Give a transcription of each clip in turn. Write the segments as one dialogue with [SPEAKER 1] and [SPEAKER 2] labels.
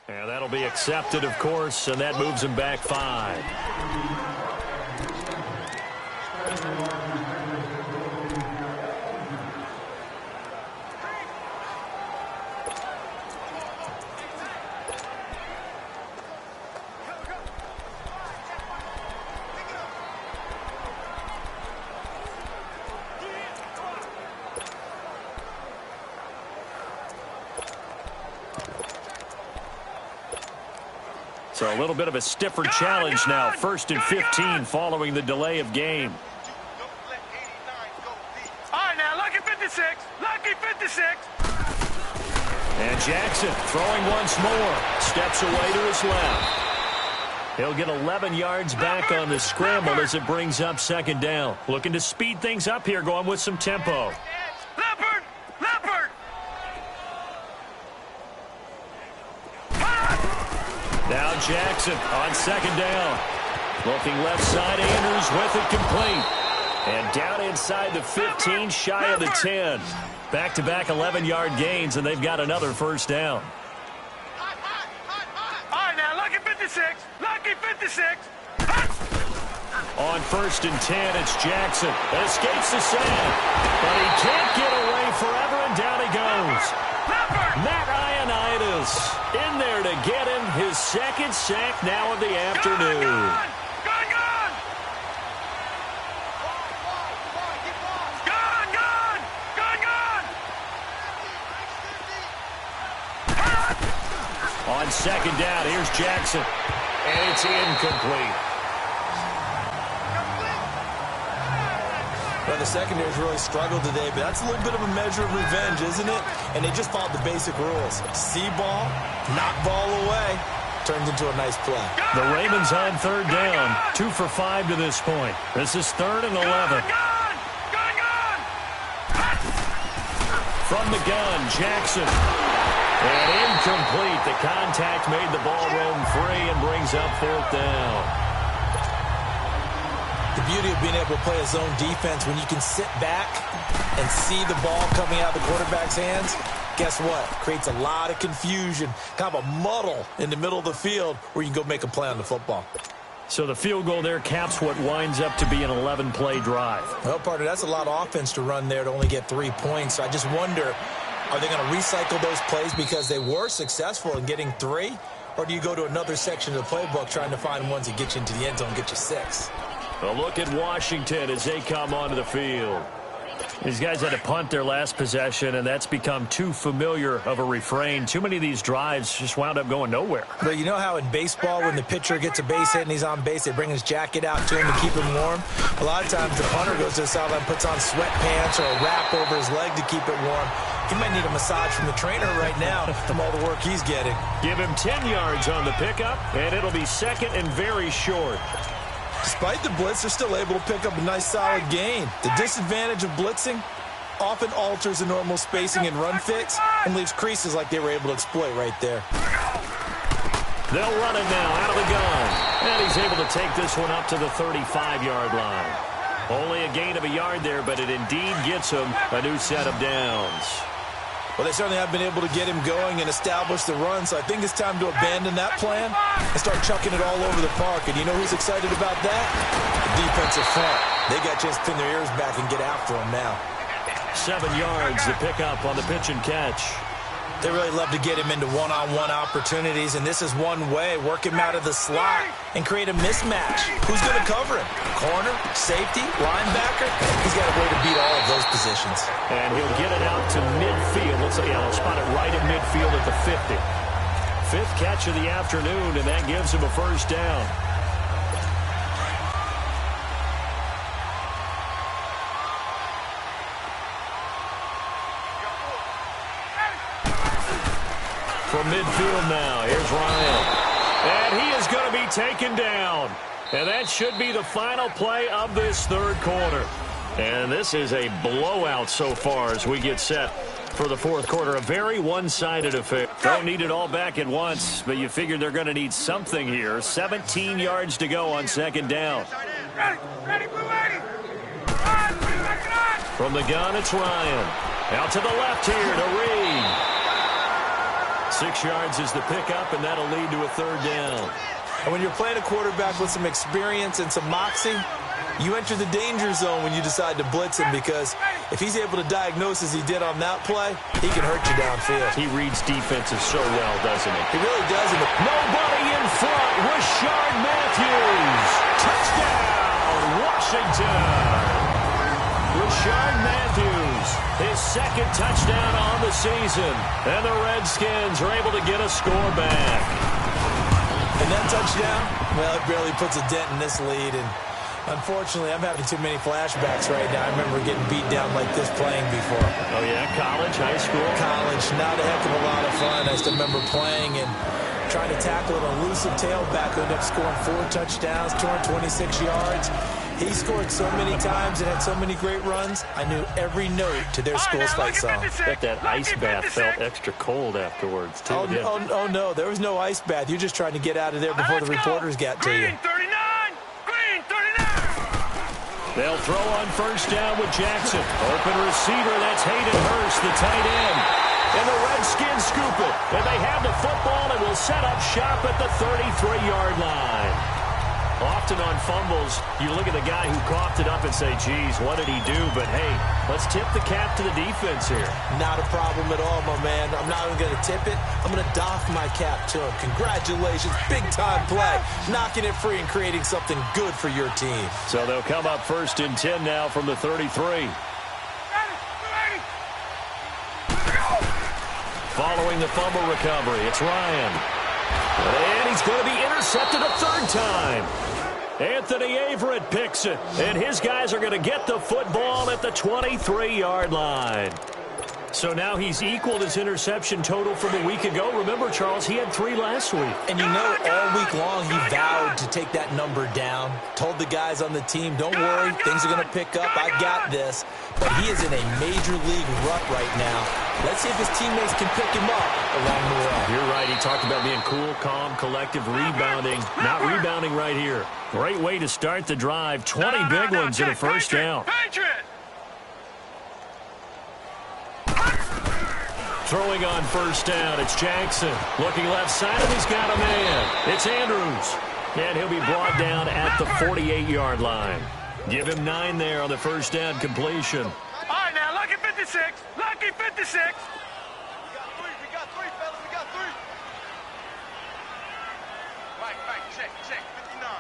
[SPEAKER 1] And that'll be accepted, of course, and that moves him back 5. So a little bit of a stiffer challenge now. 1st and 15 following the delay of game.
[SPEAKER 2] All right, now, lucky 56. Lucky 56.
[SPEAKER 1] And Jackson throwing once more. Steps away to his left. He'll get 11 yards back on the scramble as it brings up 2nd down. Looking to speed things up here, going with some tempo.
[SPEAKER 2] Leopard! Leopard!
[SPEAKER 1] Now Jackson on 2nd down. Looking left side, Andrews with it complete. And down inside the 15, shy of the 10. Back-to-back 11-yard gains, and they've got another 1st down.
[SPEAKER 2] All right, now, lucky 56. Lucky 56.
[SPEAKER 1] On 1st and 10, it's Jackson. Escapes the sack, but he can't get away forever, and down he goes. Matt Ioannidis in there to get him his 2nd sack now of the afternoon.
[SPEAKER 2] Gone!
[SPEAKER 1] On 2nd down, here's Jackson. And it's incomplete.
[SPEAKER 3] Well, the secondary's really struggled today, but that's a little bit of a measure of revenge, isn't it? And they just followed the basic rules. See ball, knock ball away, turns into a nice play.
[SPEAKER 1] The Ravens on 3rd down, 2 for 5 to this point. This is 3rd and 11. From the gun, Jackson. And incomplete. The contact made the ball roam free and brings up 4th down.
[SPEAKER 3] The beauty of being able to play a zone defense when you can sit back and see the ball coming out of the quarterback's hands, guess what? Creates a lot of confusion, kind of a muddle in the middle of the field where you can go make a play on the football.
[SPEAKER 1] So the field goal there caps what winds up to be an 11-play drive.
[SPEAKER 3] Well, partner, that's a lot of offense to run there to only get 3 points. So I just wonder, are they going to recycle those plays because they were successful in getting 3? Or do you go to another section of the playbook trying to find ones that get you into the end zone and get you 6?
[SPEAKER 1] A look at Washington as they come onto the field. These guys had to punt their last possession, and that's become too familiar of a refrain. Too many of these drives just wound up going nowhere.
[SPEAKER 3] But you know how in baseball, when the pitcher gets a base hit and he's on base, they bring his jacket out to him to keep him warm? A lot of times the punter goes to the sideline, puts on sweatpants or a wrap over his leg to keep it warm. He might need a massage from the trainer right now from all the work he's getting.
[SPEAKER 1] Give him 10 yards on the pickup, and it'll be 2nd and very short.
[SPEAKER 3] Despite the blitz, they're still able to pick up a nice solid gain. The disadvantage of blitzing often alters the normal spacing and run fits and leaves creases like they were able to exploit right there.
[SPEAKER 1] They'll run it now out of the gun. And he's able to take this one up to the 35-yard line. Only a gain of a yard there, but it indeed gets him a new set of downs.
[SPEAKER 3] Well, they certainly have been able to get him going and establish the run, so I think it's time to abandon that plan and start chucking it all over the park. And you know who's excited about that? The defensive front. They got a chance to pin their ears back and get after him now.
[SPEAKER 1] 7 yards to pick up on the pitch and catch.
[SPEAKER 3] They really love to get him into one-on-one opportunities, and this is one way. Work him out of the slot and create a mismatch. Who's going to cover him? Corner, safety, linebacker? He's got a way to beat all of those positions.
[SPEAKER 1] And he'll get it out to midfield. Looks like he'll spot it right at midfield at the 50. 5th catch of the afternoon, and that gives him a 1st down. From midfield now, here's Ryan. And he is going to be taken down. And that should be the final play of this 3rd quarter. And this is a blowout so far as we get set for the 4th quarter. A very one-sided affair. Don't need it all back at once, but you figure they're going to need something here. 17 yards to go on 2nd down. From the gun, it's Ryan. Out to the left here to Reed. 6 yards is the pickup, and that'll lead to a third down.
[SPEAKER 3] And when you're playing a quarterback with some experience and some moxie, you enter the danger zone when you decide to blitz him, because if he's able to diagnose as he did on that play, he can hurt you downfield.
[SPEAKER 1] He reads defenses so well, doesn't he?
[SPEAKER 3] He really does.
[SPEAKER 1] Nobody in front. Rashard Matthews. Touchdown, Washington. Rashard Matthews, his second touchdown on the season. And the Redskins are able to get a score back.
[SPEAKER 3] And that touchdown, well, it barely puts a dent in this lead. And unfortunately, I'm having too many flashbacks right now. I remember getting beat down like this playing before.
[SPEAKER 1] Oh, yeah? College, high school?
[SPEAKER 3] College. Not a heck of a lot of fun. I just remember playing and trying to tackle an elusive tailback who ended up scoring 4 touchdowns, 226 yards. He scored so many times and had so many great runs, I knew every note to their school's fight song.
[SPEAKER 1] I bet that ice bath felt extra cold afterwards, too.
[SPEAKER 3] Oh, no. There was no ice bath. You're just trying to get out of there before the reporters got to you.
[SPEAKER 2] Green 39! Green 39!
[SPEAKER 1] They'll throw on first down with Jackson. Open receiver, that's Hayden Hurst, the tight end. And the Redskins scoop it. And they have the football and will set up shop at the 33-yard line. Often on fumbles, you look at the guy who coughed it up and say, geez, what did he do? But, hey, let's tip the cap to the defense here.
[SPEAKER 3] Not a problem at all, my man. I'm not even going to tip it. I'm going to doff my cap to him. Congratulations. Big-time play. Knocking it free and creating something good for your team.
[SPEAKER 1] So they'll come up first and 10 now from the 33. Following the fumble recovery, it's Ryan. And he's going to be intercepted a third time. Anthony Averett picks it, and his guys are going to get the football at the 23-yard line. So now he's equaled his interception total from a week ago. Remember, Charles, he had 3 last week.
[SPEAKER 3] And you know, all week long he vowed to take that number down. Told the guys on the team, don't worry, things are going to pick up. I got this. But he is in a major league rut right now. Let's see if his teammates can pick him up along the way.
[SPEAKER 1] You're right. He talked about being cool, calm, collective, rebounding. Not rebounding right here. Great way to start the drive. 20 big ones in a first down. Throwing on first down, it's Jackson. Looking left side, and he's got a man. It's Andrews. And he'll be brought down at the 48-yard line. Give him 9 there on the first down completion.
[SPEAKER 2] All right, now, lucky 56. Lucky 56. We got three, fellas. We got 3. Right, check. 59.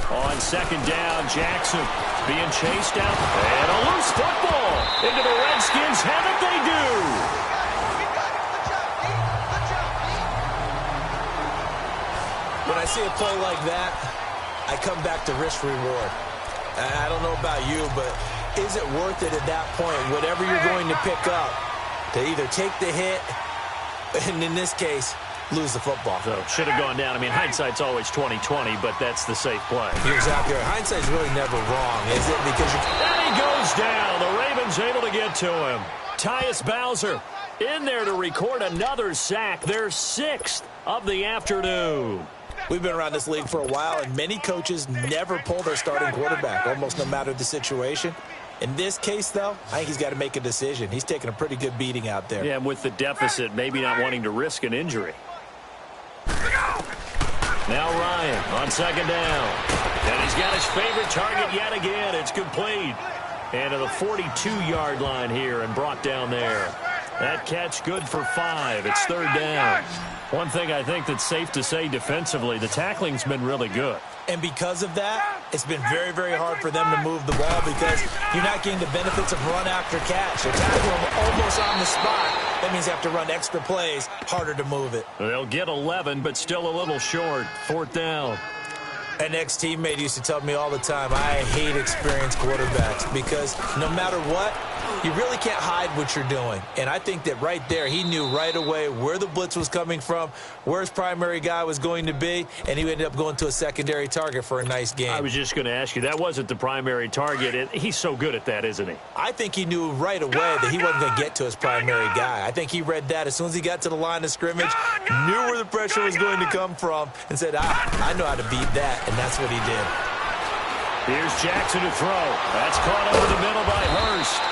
[SPEAKER 1] On second down, Jackson being chased out. And a loose football into the Redskins. Have it they do.
[SPEAKER 3] When I see a play like that, I come back to risk-reward. I don't know about you, but is it worth it at that point, whatever you're going to pick up, to either take the hit, and in this case, lose the football?
[SPEAKER 1] So should have gone down. I mean, hindsight's always 20/20, but that's the safe play.
[SPEAKER 3] You're exactly right. Hindsight's really never wrong, is it? Because
[SPEAKER 1] and he goes down. The Ravens able to get to him. Tyus Bowser in there to record another sack. Their 6th of the afternoon.
[SPEAKER 3] We've been around this league for a while, and many coaches never pull their starting quarterback, almost no matter the situation. In this case, though, I think he's got to make a decision. He's taking a pretty good beating out there.
[SPEAKER 1] Yeah, with the deficit, maybe not wanting to risk an injury. Now Ryan on second down. And he's got his favorite target yet again. It's complete. And to the 42-yard line here and brought down there. That catch good for 5. It's third down. One thing I think that's safe to say defensively, the tackling's been really good.
[SPEAKER 3] And because of that, it's been very, very hard for them to move the ball because you're not getting the benefits of run after catch. They tackle them almost on the spot. That means you have to run extra plays, harder to move it.
[SPEAKER 1] They'll get 11, but still a little short. Fourth down.
[SPEAKER 3] An ex-teammate used to tell me all the time, I hate experienced quarterbacks because no matter what, you really can't hide what you're doing. And I think that right there, he knew right away where the blitz was coming from, where his primary guy was going to be, and he ended up going to a secondary target for a nice game.
[SPEAKER 1] I was just going to ask you, that wasn't the primary target. And he's so good at that, isn't he?
[SPEAKER 3] I think he knew right away that he wasn't going to get to his primary guy. I think he read that as soon as he got to the line of scrimmage, knew where the pressure was going to come from, and said, I know how to beat that, and that's what he did.
[SPEAKER 1] Here's Jackson to throw. That's caught over the middle by Hurst.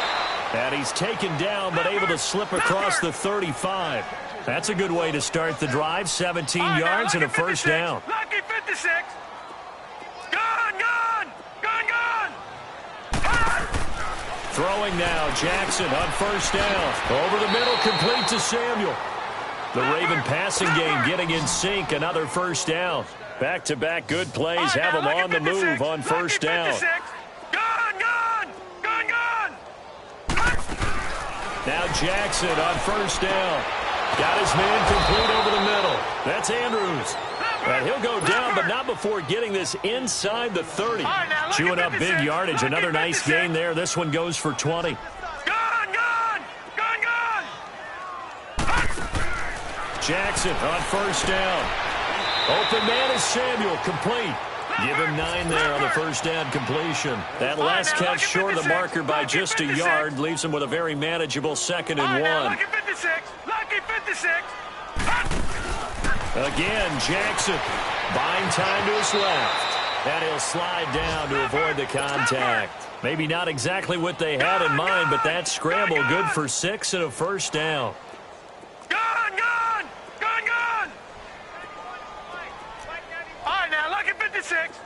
[SPEAKER 1] And he's taken down but able to slip across the 35. That's a good way to start the drive. 17 yards and a first down.
[SPEAKER 2] Lucky 56. Gone.
[SPEAKER 1] Throwing now, Jackson on first down. Over the middle, complete to Samuel. The Raven passing game getting in sync. Another first down. Back-to-back good plays have them on the move on first down.
[SPEAKER 2] Gone.
[SPEAKER 1] Now Jackson on first down. Got his man complete over the middle. That's Andrews. And he'll go down, but not before getting this inside the 30. Chewing up big yardage. Another nice gain there. This one goes for 20.
[SPEAKER 2] Gone.
[SPEAKER 1] Jackson on first down. Open man is Samuel, complete. Give him 9 there on the first down completion. That last catch short of the marker by just a yard leaves him with a very manageable 2nd and 1.
[SPEAKER 2] Lucky 56.
[SPEAKER 1] Again, Jackson buying time to his left. And he'll slide down to avoid the contact. Maybe not exactly what they had in mind, but that scramble good for 6 and a first down.
[SPEAKER 2] Gone. All right, now, lucky 56.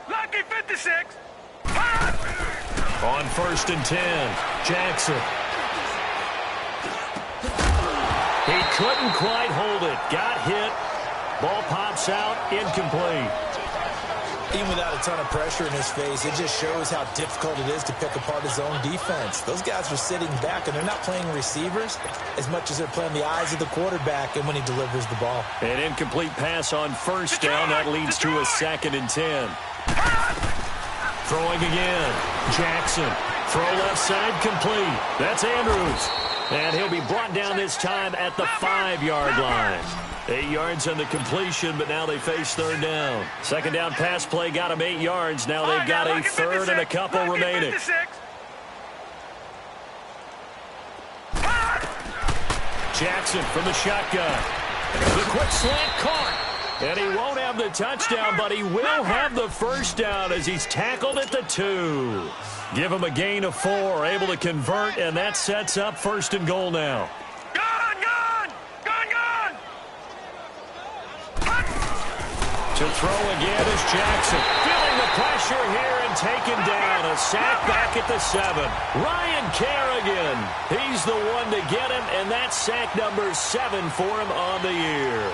[SPEAKER 1] On 1st and 10, Jackson. He couldn't quite hold it. Got hit. Ball pops out, incomplete.
[SPEAKER 3] Even without a ton of pressure in his face, it just shows how difficult it is to pick apart his own defense. Those guys are sitting back, and they're not playing receivers as much as they're playing the eyes of the quarterback and when he delivers the ball.
[SPEAKER 1] An incomplete pass on first down. That leads to a 2nd and 10. Throwing again. Jackson. Throw left side, complete. That's Andrews. And he'll be brought down this time at the 5-yard line. 8 yards on the completion, but now they face 3rd down. 2nd down pass play got them 8 yards. Now they've got a 3rd and a couple remaining. Jackson from the shotgun. The quick slant caught. And he won't have the touchdown, but he will have the first down as he's tackled at the 2. Give him a gain of 4, able to convert, and that sets up 1st and goal now. To throw again is Jackson. Feeling the pressure here and taken down. A sack back at the 7. Ryan Kerrigan. He's the one to get him, and that's sack number 7 for him on the year.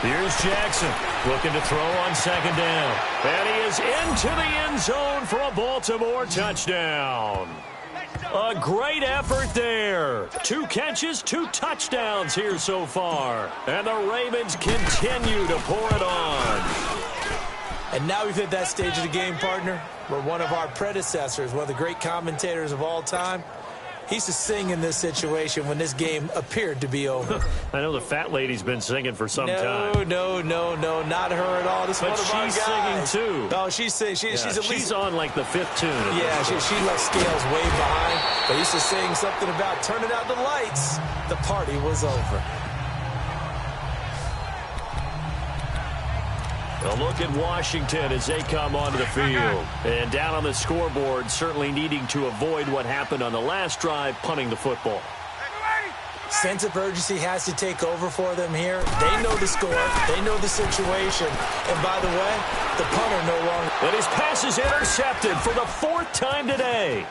[SPEAKER 1] Here's Jackson looking to throw on 2nd down. And he is into the end zone for a Baltimore touchdown. A great effort there. 2 catches, 2 touchdowns here so far. And the Ravens continue to pour it on.
[SPEAKER 3] And now we've hit that stage of the game, partner, where one of our predecessors, one of the great commentators of all time, he used to sing in this situation when this game appeared to be over.
[SPEAKER 1] I know the fat lady's been singing for some time.
[SPEAKER 3] No, not her at all. This is one of our guys.
[SPEAKER 1] But she's singing, too.
[SPEAKER 3] No, she's at least...
[SPEAKER 1] She's on, like, the 5th tune.
[SPEAKER 3] Yeah, she left scales way behind. But he used to sing something about turning out the lights. The party was over.
[SPEAKER 1] A look at Washington as they come onto the field. And down on the scoreboard, certainly needing to avoid what happened on the last drive, punting the football.
[SPEAKER 3] Sense of urgency has to take over for them here. They know the score. They know the situation. And by the way, the punter no longer...
[SPEAKER 1] And his pass is intercepted for the 4th time today.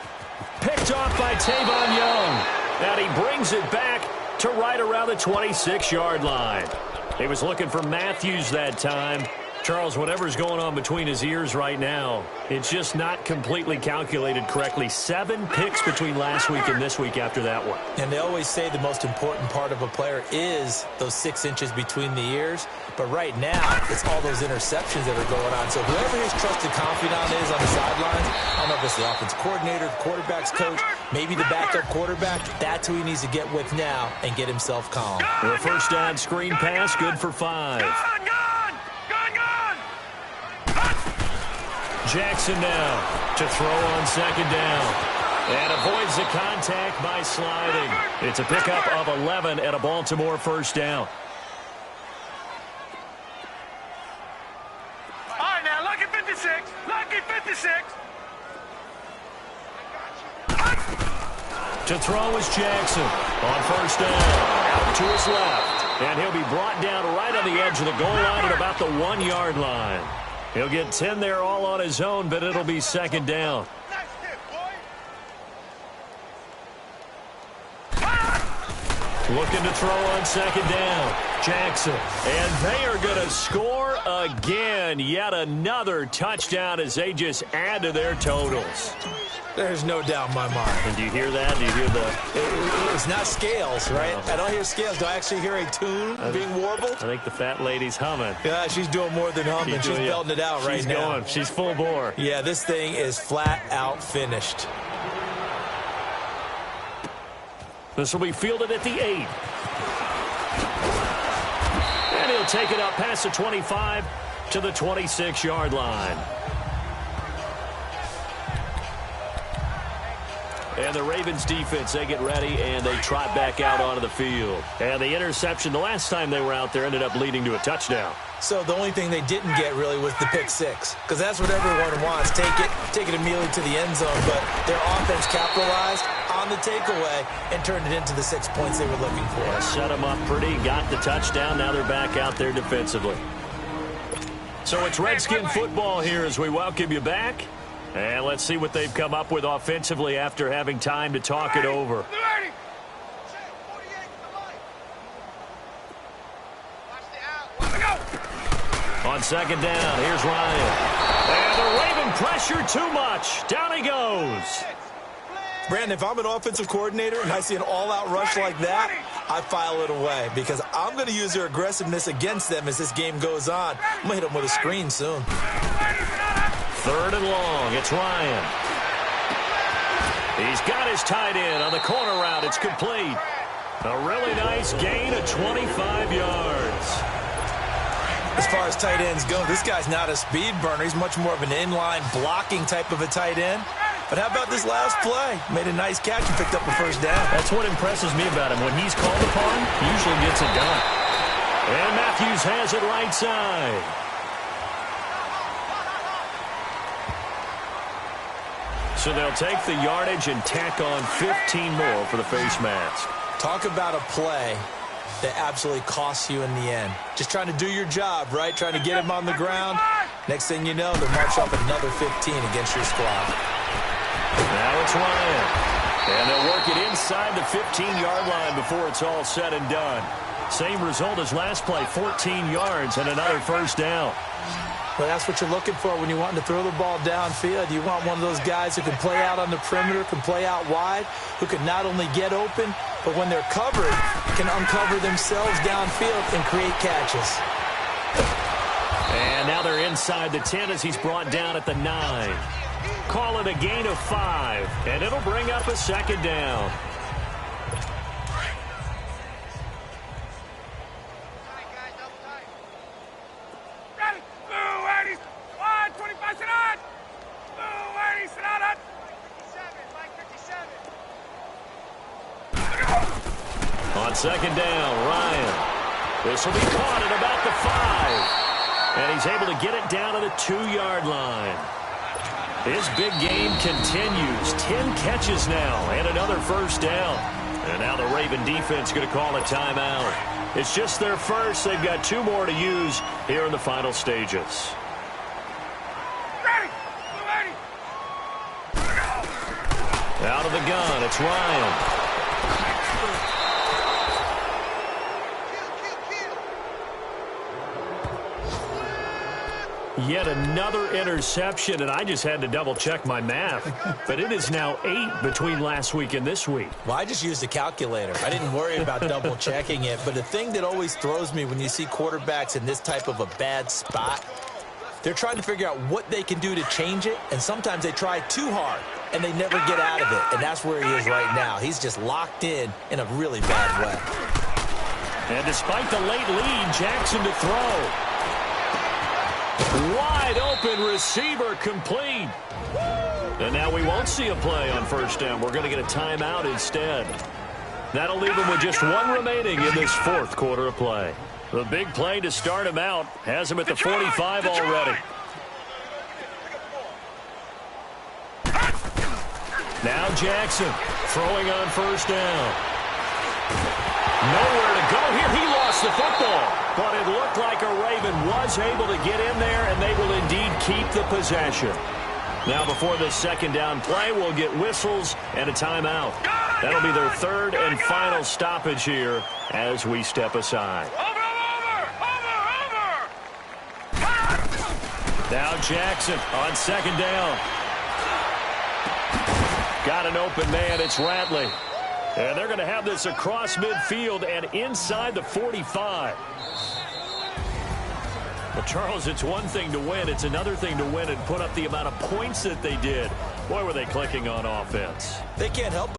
[SPEAKER 1] Picked off by Tavon Young. And he brings it back to right around the 26-yard line. He was looking for Matthews that time. Charles, whatever's going on between his ears right now, it's just not completely calculated correctly. 7 picks between last week and this week after that one.
[SPEAKER 3] And they always say the most important part of a player is those 6 inches between the ears. But right now, it's all those interceptions that are going on. So whoever his trusted confidant is on the sidelines, I don't know if it's the offense coordinator, the quarterback's coach, maybe the backup quarterback, that's who he needs to get with now and get himself calm.
[SPEAKER 1] The first down screen pass, good for 5. Jackson now to throw on 2nd down. And avoids the contact by sliding. It's a pickup of 11 and a Baltimore first down.
[SPEAKER 2] All right, now, lucky 56.
[SPEAKER 1] To throw is Jackson on first down. Out to his left. And he'll be brought down right on the edge of the goal line at about the 1-yard line. He'll get 10 there all on his own, but it'll be second down. Looking to throw on second down. Jackson. And they are going to score again. Yet another touchdown as they just add to their totals.
[SPEAKER 3] There's no doubt in my mind.
[SPEAKER 1] And do you hear that? Do you hear the...
[SPEAKER 3] It's not scales, right? I don't hear scales. Do I actually hear a tune being warbled?
[SPEAKER 1] I think the fat lady's humming.
[SPEAKER 3] Yeah, she's doing more than humming. She's belting it out right now.
[SPEAKER 1] She's going. She's full bore.
[SPEAKER 3] Yeah, this thing is flat out finished.
[SPEAKER 1] This will be fielded at the 8. And he'll take it up past the 25 to the 26-yard line. And the Ravens defense, they get ready, and they trot back out onto the field. And the interception the last time they were out there ended up leading to a touchdown.
[SPEAKER 3] So the only thing they didn't get really was the pick six, because that's what everyone wants. Take it immediately to the end zone, but their offense capitalized on the takeaway and turned it into the 6 points they were looking for.
[SPEAKER 1] Yeah, set them up pretty, got the touchdown. Now they're back out there defensively. So it's Redskin football here as we welcome you back. And let's see what they've come up with offensively after having time to talk it over. On second down, here's Ryan. And the Raven pressure too much. Down he goes.
[SPEAKER 3] Brandon, if I'm an offensive coordinator and I see an all-out rush like that, I file it away because I'm going to use their aggressiveness against them as this game goes on. I'm going to hit them with a screen soon.
[SPEAKER 1] Third and long, it's Ryan. He's got his tight end on the corner route. It's complete. A really nice gain of 25 yards.
[SPEAKER 3] As far as tight ends go, this guy's not a speed burner. He's much more of an inline blocking type of a tight end. But how about this last play? Made a nice catch and picked up a first down.
[SPEAKER 1] That's what impresses me about him. When he's called upon, he usually gets it done. And Matthews has it right side. So they'll take the yardage and tack on 15 more for the face mask.
[SPEAKER 3] Talk about a play that absolutely costs you in the end. Just trying to do your job, right? Trying to get him on the ground. Next thing you know, they'll march up another 15 against your squad.
[SPEAKER 1] Now it's Ryan. And they'll work it inside the 15-yard line before it's all said and done. Same result as last play, 14 yards and another first down.
[SPEAKER 3] Well, that's what you're looking for when you're wanting to throw the ball downfield. You want one of those guys who can play out on the perimeter, can play out wide, who can not only get open, but when they're covered, can uncover themselves downfield and create catches.
[SPEAKER 1] And now they're inside the 10 as he's brought down at the 9. Call it a gain of 5, and it'll bring up a second down. On second down, Ryan. This will be caught at about the 5. And he's able to get it down to the 2-yard line. His big game continues. 10 catches now and another first down. And now the Raven defense going to call a timeout. It's just their first. They've got 2 more to use here in the final stages. Out of the gun, it's Ryan. Yet another interception, and I just had to double-check my math. But it is now 8 between last week and this week.
[SPEAKER 3] Well, I just used a calculator. I didn't worry about double-checking it. But the thing that always throws me when you see quarterbacks in this type of a bad spot, they're trying to figure out what they can do to change it, and sometimes they try too hard, and they never get out of it. And that's where he is right now. He's just locked in a really bad way.
[SPEAKER 1] And despite the late lead, Jackson to throw. Wide open receiver complete. And now we won't see a play on first down. We're going to get a timeout instead. That'll leave him with just 1 remaining in this 4th quarter of play. The big play to start him out has him at the 45 already. Now Jackson throwing on first down. Nowhere to go here. He lost the football. But it looked like a Raven was able to get in there, and they will indeed keep the possession. Now before this second down play, we'll get whistles and a timeout. That'll be their third and final stoppage here as we step aside. Now Jackson on second down. Got an open man. It's Ratley. And they're going to have this across midfield and inside the 45. Well, Charles, it's one thing to win. It's another thing to win and put up the amount of points that they did. Boy, were they clicking on offense.
[SPEAKER 3] They can't help